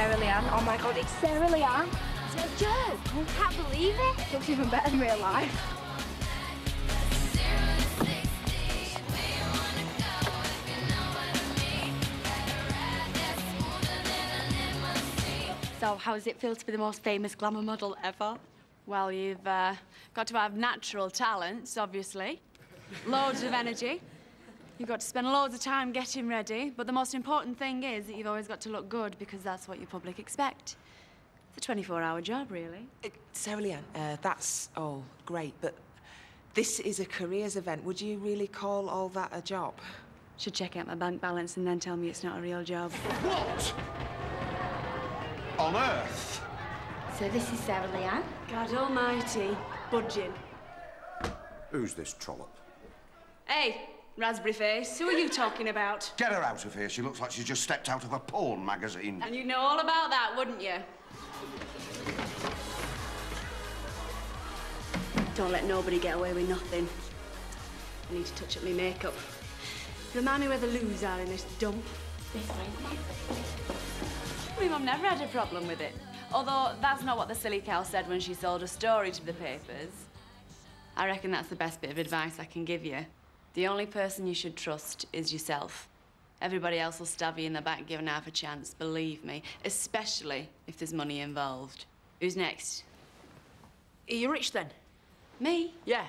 Sarah Leanne. Oh my God, it's Sarah Leanne. Is it a joke? I can't believe it. Looks even better in real life. So, how does it feel to be the most famous glamour model ever? Well, you've got to have natural talents, obviously. Loads of energy. You've got to spend loads of time getting ready. But the most important thing is that you've always got to look good because that's what your public expect. It's a 24-hour job, really. Sarah Leanne, that's all great, but this is a careers event. Would you really call all that a job? Should check out my bank balance and then tell me it's not a real job. What on earth? So this is Sarah Leanne. God almighty, budging. Who's this trollop? Hey, raspberry face, who are you talking about? Get her out of here. She looks like she's just stepped out of a porn magazine. And you'd know all about that, wouldn't you? Don't let nobody get away with nothing. I need to touch up my makeup. Remind me where the loos are in this dump. This way. My mum never had a problem with it. Although that's not what the silly cow said when she sold a story to the papers. I reckon that's the best bit of advice I can give you. The only person you should trust is yourself. Everybody else will stab you in the back given half a chance, believe me. Especially if there's money involved. Who's next? Are you rich then? Me? Yeah.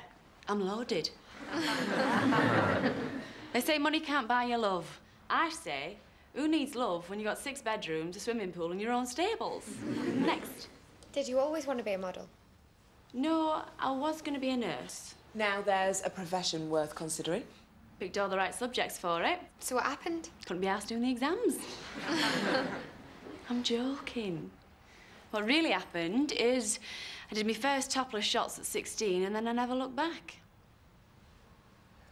I'm loaded. They say money can't buy you love. I say, who needs love when you've got 6 bedrooms, a swimming pool and your own stables? Next. Did you always want to be a model? No, I was going to be a nurse. Now there's a profession worth considering. Picked all the right subjects for it. So what happened? Couldn't be asked doing the exams. I'm joking. What really happened is I did my first topless shots at 16 and then I never looked back.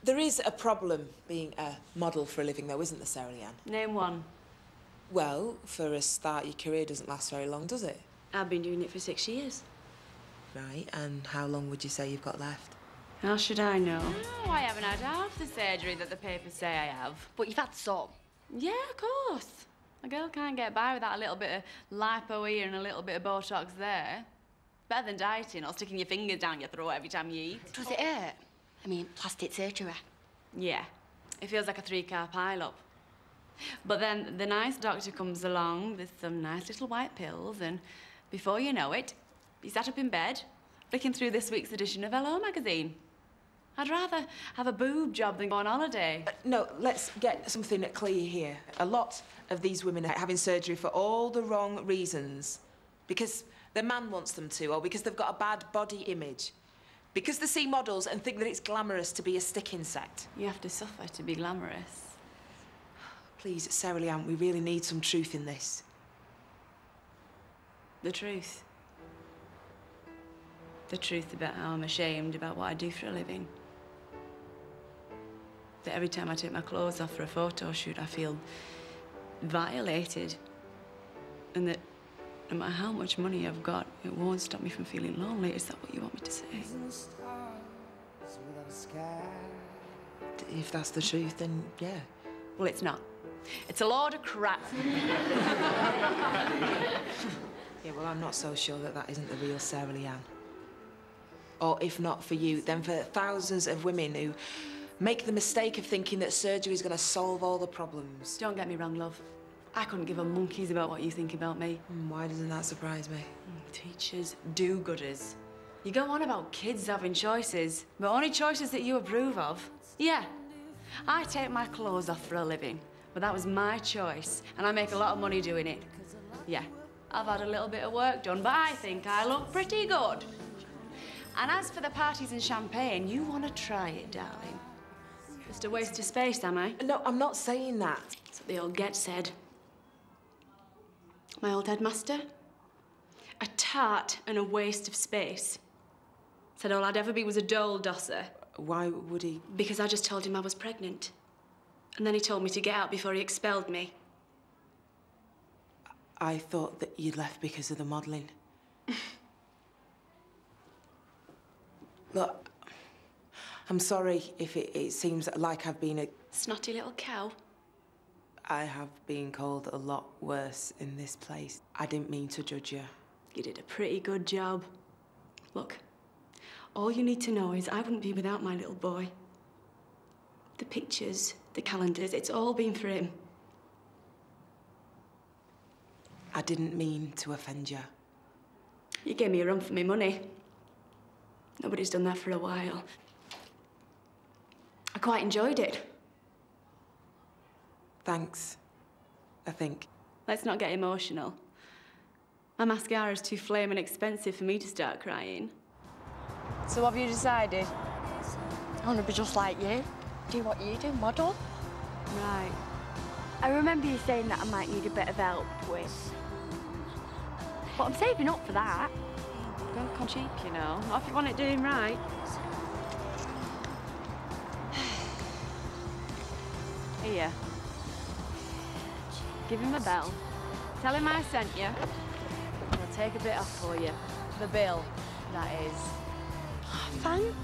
There is a problem being a model for a living, though, isn't there, Sarah Leanne? Name one. Well, for a start, your career doesn't last very long, does it? I've been doing it for 6 years. Right, and how long would you say you've got left? How should I know? No, I haven't had half the surgery that the papers say I have. But you've had some. Yeah, of course. A girl can't get by without a little bit of lipo here and a little bit of Botox there. Better than dieting or sticking your fingers down your throat every time you eat. Does it hurt? I mean, plastic surgery. Yeah, it feels like a 3-car pile-up. But then the nice doctor comes along with some nice little white pills and before you know it, you sat up in bed, flicking through this week's edition of Hello magazine. I'd rather have a boob job than go on holiday. No, let's get something clear here. A lot of these women are having surgery for all the wrong reasons. Because their man wants them to, or because they've got a bad body image. Because they see models and think that it's glamorous to be a stick insect. You have to suffer to be glamorous. Please, Sarah Leanne, we really need some truth in this. The truth. The truth about how I'm ashamed about what I do for a living. That every time I take my clothes off for a photo shoot, I feel violated. And that no matter how much money I've got, it won't stop me from feeling lonely. Is that what you want me to say? If that's the truth, then yeah. Well, it's not. It's a load of crap. Yeah, well, I'm not so sure that that isn't the real Sarah Leanne. Or if not for you, then for thousands of women who make the mistake of thinking that surgery is going to solve all the problems. Don't get me wrong, love. I couldn't give a monkey's about what you think about me. Why doesn't that surprise me? Teachers, do-gooders. You go on about kids having choices, but only choices that you approve of. Yeah, I take my clothes off for a living, but that was my choice, and I make a lot of money doing it. Yeah, I've had a little bit of work done, but I think I look pretty good. And as for the parties and champagne, you want to try it, darling. Just a waste of space, am I? No, I'm not saying that. That's what the old Get said. My old headmaster. A tart and a waste of space. Said all I'd ever be was a dole dosser. Why would he? Because I just told him I was pregnant. And then he told me to get out before he expelled me. I thought that you'd left because of the modelling. Look, I'm sorry if it seems like I've been a... Snotty little cow. I have been called a lot worse in this place. I didn't mean to judge you. You did a pretty good job. Look, all you need to know is I wouldn't be without my little boy. The pictures, the calendars, it's all been for him. I didn't mean to offend you. You gave me a run for my money. Nobody's done that for a while. I quite enjoyed it. Thanks, I think. Let's not get emotional. My mascara's too flaming expensive for me to start crying. So what have you decided? I want to be just like you. Do what you do, model. Right. I remember you saying that I might need a bit of help with. But I'm saving up for that. Don't come cheap, you know. Not if you want it doing right. Here. Give him a bell. Tell him I sent you. And I'll take a bit off for you. The bill, that is. Thanks.